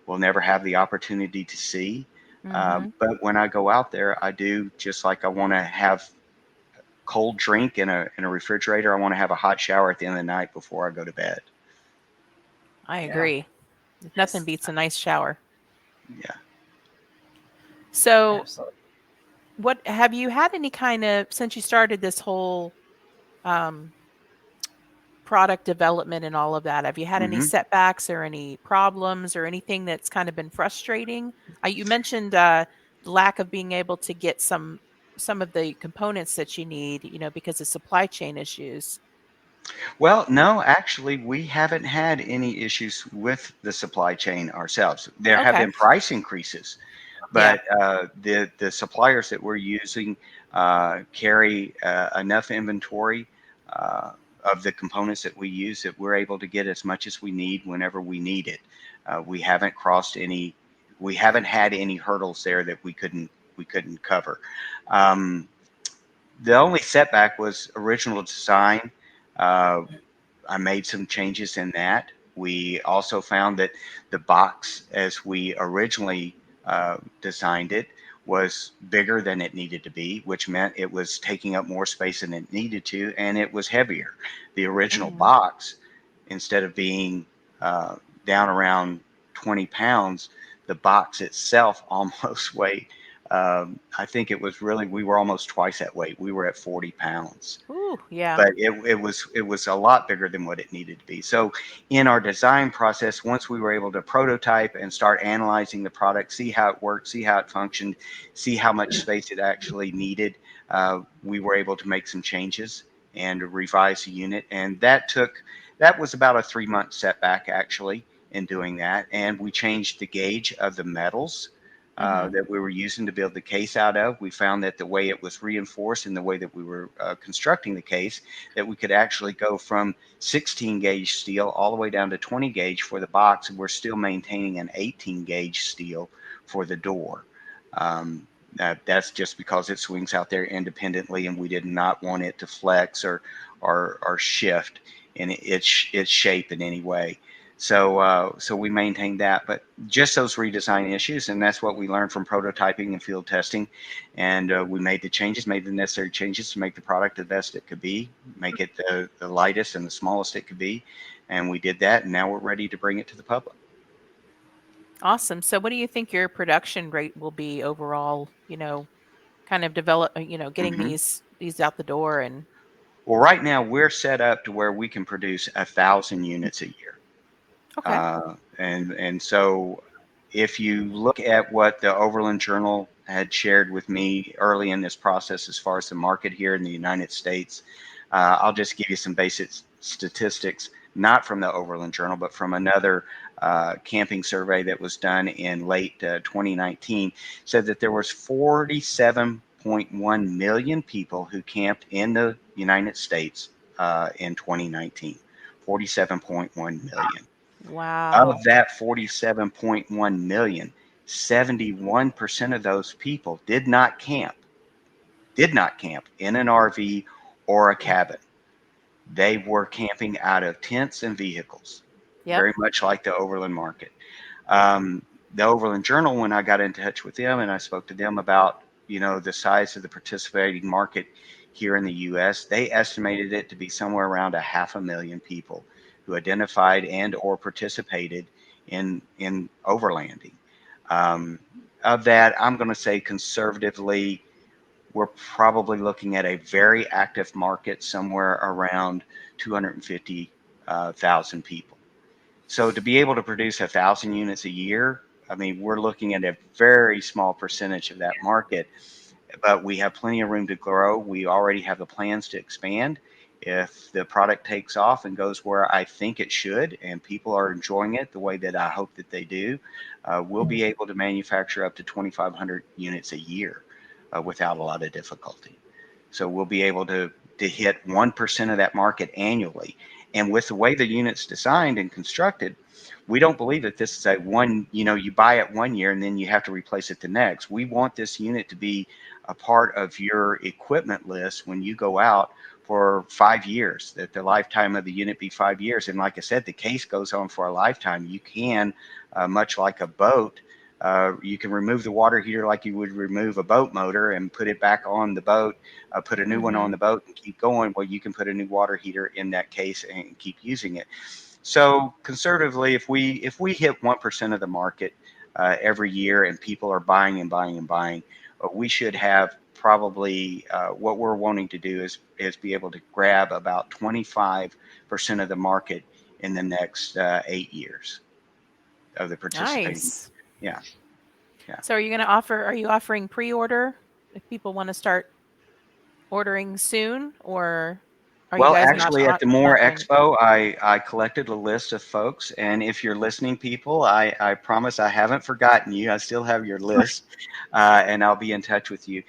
will never have the opportunity to see. But when I go out there, I do just like I want to have cold drink in a refrigerator. I want to have a hot shower at the end of the night before I go to bed. I agree. Nothing beats a nice shower. Yeah. So Absolutely. what have you had any kind of, since you started this whole product development and all of that, have you had any setbacks or any problems or anything that's kind of been frustrating? You mentioned the lack of being able to get some of the components that you need, because of supply chain issues. Well, no, actually, we haven't had any issues with the supply chain ourselves. There have Okay. been price increases, but the suppliers that we're using carry enough inventory of the components that we use that we're able to get as much as we need whenever we need it. We haven't had any hurdles there that we couldn't cover. The only setback was original design. I made some changes in that. We also found that the box, as we originally designed it, was bigger than it needed to be, which meant it was taking up more space than it needed to, and it was heavier. The original Mhm. box, instead of being down around 20 pounds, the box itself almost weighed, I think it was really, we were almost twice that weight. We were at 40 pounds. Ooh, yeah. But it was a lot bigger than what it needed to be. So in our design process, once we were able to prototype and start analyzing the product, see how it worked, see how it functioned, see how much space it actually needed, we were able to make some changes and revise the unit. And that was about a 3-month setback actually in doing that. And we changed the gauge of the metals that we were using to build the case out of. We found that the way it was reinforced and the way that we were constructing the case, that we could actually go from 16 gauge steel all the way down to 20 gauge for the box, and we're still maintaining an 18 gauge steel for the door. That's just because it swings out there independently, and we did not want it to flex or shift in its shape in any way. So we maintained that, but just those redesign issues, and that's what we learned from prototyping and field testing. And we made the necessary changes to make the product the best it could be, make it the lightest and the smallest it could be. And we did that, and now we're ready to bring it to the public. Awesome. So what do you think your production rate will be overall, kind of getting Mhm. these out the door and Well, right now we're set up to where we can produce 1,000 units a year. okay. And so if you look at what the Overland Journal had shared with me early in this process as far as the market here in the United States, I'll just give you some basic statistics, not from the Overland Journal, but from another camping survey that was done in late 2019, said that there was 47.1 million people who camped in the United States in 2019. 47.1 million. Wow. Of that 47.1 million, 71% of those people did not camp in an RV or a cabin. They were camping out of tents and vehicles, Yep. very much like the Overland market. The Overland Journal, when I got in touch with them and I spoke to them about, the size of the participating market here in the U.S., they estimated it to be somewhere around 500,000 people who identified and or participated in overlanding. Of that, I'm going to say conservatively, we're probably looking at a very active market somewhere around 250,000 people. So to be able to produce 1,000 units a year, I mean, we're looking at a very small percentage of that market, but we have plenty of room to grow. We already have the plans to expand. If the product takes off and goes where I think it should, and people are enjoying it the way that I hope that they do, we'll be able to manufacture up to 2,500 units a year without a lot of difficulty. So we'll be able to hit 1% of that market annually. And with the way the unit's designed and constructed, we don't believe that this is you buy it one year and then you have to replace it the next. We want this unit to be a part of your equipment list when you go out for 5 years, that the lifetime of the unit be 5 years. And like I said, the case goes on for a lifetime. You can, much like a boat, you can remove the water heater like you would remove a boat motor and put it back on the boat, put a new one on the boat and keep going. Well, you can put a new water heater in that case and keep using it. So conservatively, if we hit 1% of the market every year and people are buying and buying and buying, we should have probably what we're wanting to do is be able to grab about 25% of the market in the next 8 years of the participating. Nice. Yeah. So are you offering pre-order if people want to start ordering soon, or are you Well, guys actually, at the not More doing? Expo, I collected a list of folks, and if you're listening, people, I promise I haven't forgotten you. I still have your list, and I'll be in touch with you.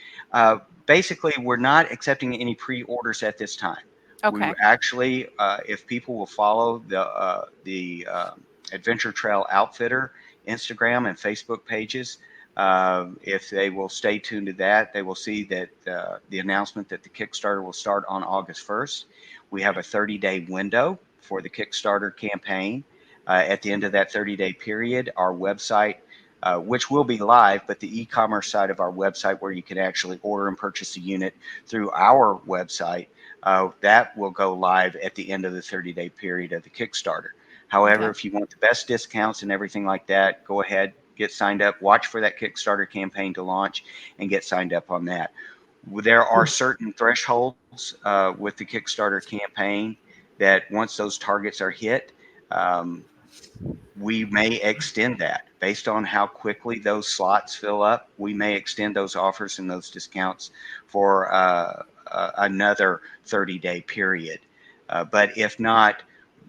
Basically, we're not accepting any pre-orders at this time. We Okay. actually, if people will follow the Adventure Trail Outfitter Instagram and Facebook pages, if they will stay tuned to that, they will see that the announcement that the Kickstarter will start on August 1st. We have a 30-day window for the Kickstarter campaign. At the end of that 30-day period, our website, which will be live, but the e-commerce side of our website where you can actually order and purchase a unit through our website, that will go live at the end of the 30-day period of the Kickstarter. However, if you want the best discounts and everything like that, go ahead, get signed up, watch for that Kickstarter campaign to launch, and get signed up on that. There are certain thresholds with the Kickstarter campaign that once those targets are hit, we may extend that based on how quickly those slots fill up. We may extend those offers and those discounts for another 30-day period. But if not,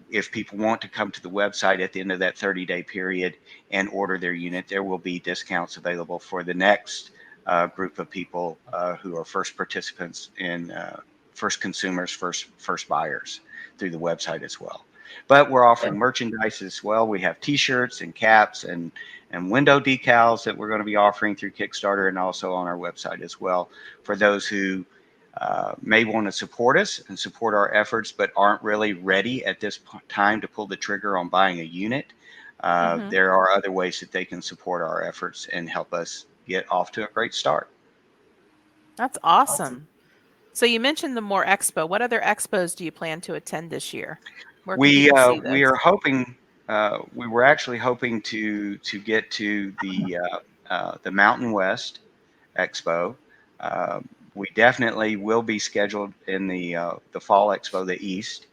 if people want to come to the website at the end of that 30-day period and order their unit, there will be discounts available for the next group of people who are first participants in first consumers, first buyers through the website as well. But we're offering merchandise as well. We have T-shirts and caps and window decals that we're going to be offering through Kickstarter and also on our website as well for those who may want to support us and support our efforts, but aren't really ready at this time to pull the trigger on buying a unit. There are other ways that they can support our efforts and help us get off to a great start. That's awesome. So you mentioned the More Expo. What other expos do you plan to attend this year? Where can people see We this? are hoping. We were actually hoping to get to the Mountain West Expo. We definitely will be scheduled in the Fall Expo, the East.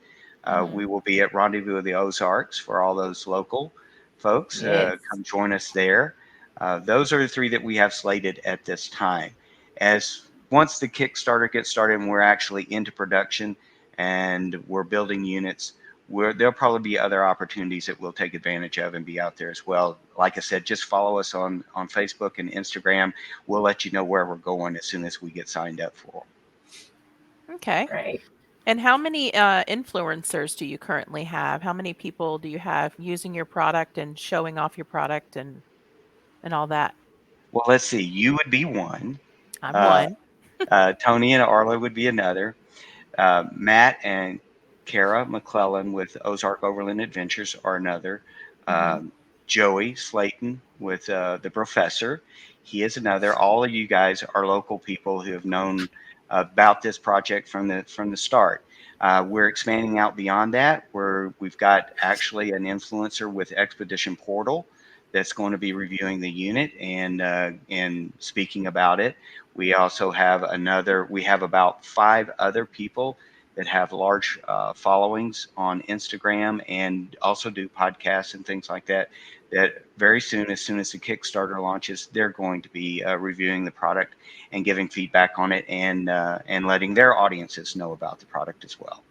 We will be at Rendezvous of the Ozarks for all those local folks. Yes. Come join us there. Those are the three that we have slated at this time. As once the Kickstarter gets started and we're actually into production and we're building units, there'll probably be other opportunities that we'll take advantage of and be out there as well. Like I said, just follow us on Facebook and Instagram. We'll let you know where we're going as soon as we get signed up for. Okay. Great. And how many influencers do you currently have? How many people do you have using your product and showing off your product and all that? Well, let's see. You would be one. I'm one. Tony and Arla would be another. Matt and Kara McClellan with Ozark Overland Adventures are another. Joey Slayton with the Professor, he is another. All of you guys are local people who have known about this project from the start. We're expanding out beyond that. We've got actually an influencer with Expedition Portal that's going to be reviewing the unit and speaking about it. We also have we have about 5 other people that have large followings on Instagram and also do podcasts and things like that, that very soon, as soon as the Kickstarter launches, they're going to be reviewing the product and giving feedback on it and letting their audiences know about the product as well.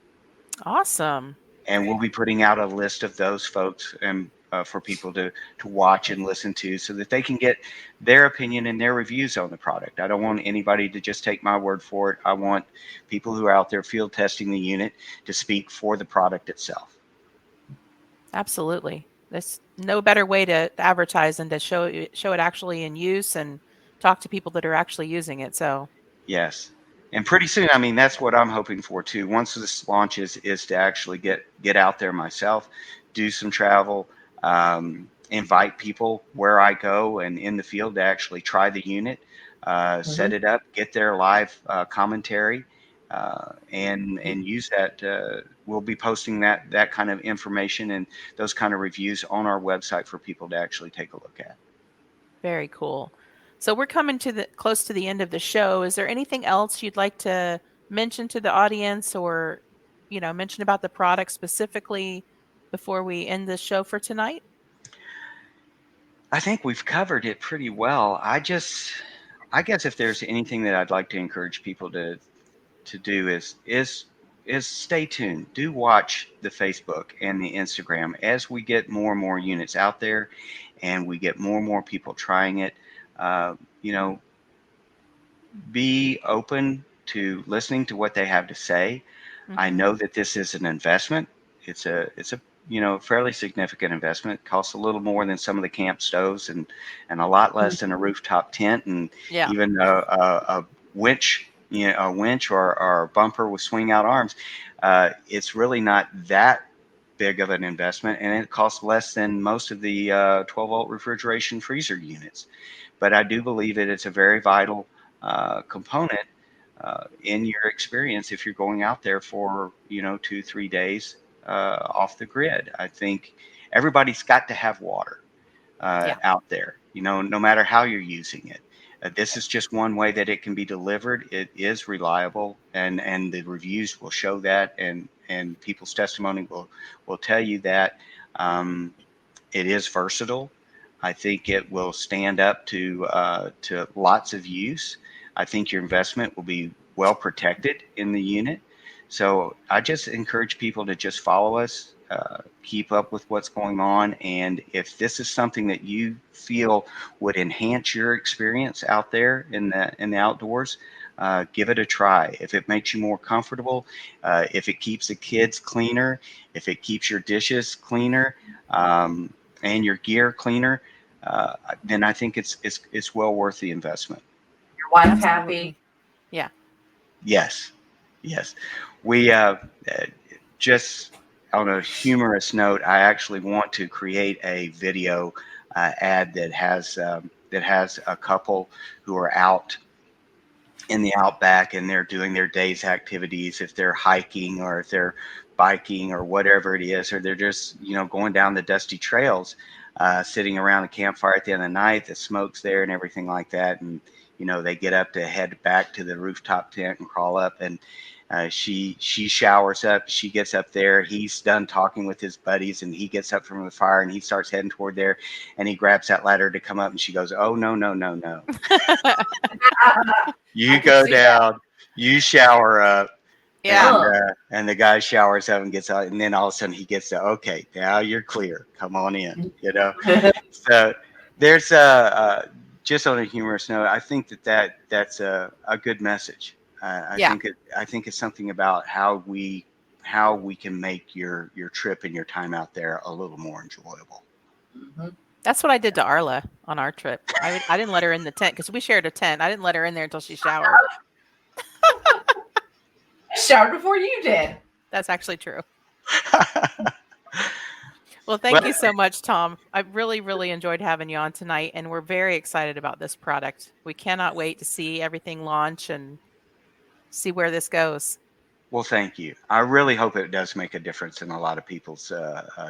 Awesome. And we'll be putting out a list of those folks and for people to watch and listen to so that they can get their opinion and their reviews on the product. I don't want anybody to just take my word for it. I want people who are out there field testing the unit to speak for the product itself. Absolutely. There's no better way to advertise than to show it actually in use and talk to people that are actually using it. So Yes. And pretty soon, I mean, that's what I'm hoping for too. Once this launches, is to actually get out there myself, do some travel, invite people where I go and in the field to actually try the unit, set it up, get their live commentary, and use that. We'll be posting that kind of information and those kind of reviews on our website for people to actually take a look at. very cool. So we're coming to close to the end of the show. Is there anything else you'd like to mention to the audience or, mention about the product specifically before we end the show for tonight? I think we've covered it pretty well. I guess if there's anything that I'd like to encourage people to do is stay tuned. Do watch the Facebook and the Instagram as we get more and more units out there, and we get more and more people trying it. Be open to listening to what they have to say. I know that this is an investment. It's a fairly significant investment. It costs a little more than some of the camp stoves and a lot less than a rooftop tent and even a winch, a winch or a bumper with swing out arms. It's really not that big of an investment, and it costs less than most of the 12-volt refrigeration freezer units. But I do believe that it's a very vital component in your experience if you're going out there for 2-3 days off the grid. I think everybody's got to have water out there, no matter how you're using it. This is just one way that it can be delivered. It is reliable, and the reviews will show that, and people's testimony will tell you that. It is versatile. I think it will stand up to lots of use. I think your investment will be well protected in the unit. So I just encourage people to just follow us, keep up with what's going on. And if this is something that you feel would enhance your experience out there in the outdoors, give it a try. If it makes you more comfortable, if it keeps the kids cleaner, if it keeps your dishes cleaner, and your gear cleaner, then I think it's well worth the investment. Your wife Absolutely. happy? Yeah. Yes. We just on a humorous note, I actually want to create a video ad that has a couple who are out in the outback and they're doing their day's activities, if they're hiking or if they're biking or whatever it is, or they're just going down the dusty trails, sitting around the campfire at the end of the night, the smoke's there and everything like that, and they get up to head back to the rooftop tent and crawl up, and she showers up, she gets up there, he's done talking with his buddies, and he gets up from the fire and he starts heading toward there, and he grabs that ladder to come up, and she goes, "Oh, no. You go down, you shower up." Yeah. And the guy showers up and gets out, and then all of a sudden he gets to, "Okay, now you're clear. Come on in." So there's just on a humorous note, I think that's a good message. I think it's something about how we can make your trip and your time out there a little more enjoyable. Mm-hmm. That's what I did to Arla on our trip. I didn't let her in the tent because we shared a tent. I didn't let her in there until she showered. I showered before you did. That's actually true. Well, thank you so much, Tom. I really, really enjoyed having you on tonight, and we're very excited about this product. We cannot wait to see everything launch and see where this goes. Well, thank you. I really hope it does make a difference in a lot of people's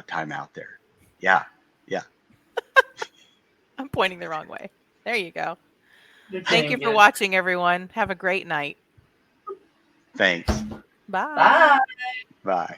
time out there. Yeah. I'm pointing the wrong way. There you go. You're Thank you doing for good. watching, everyone. Have a great night. Thanks. Bye. Bye. Bye.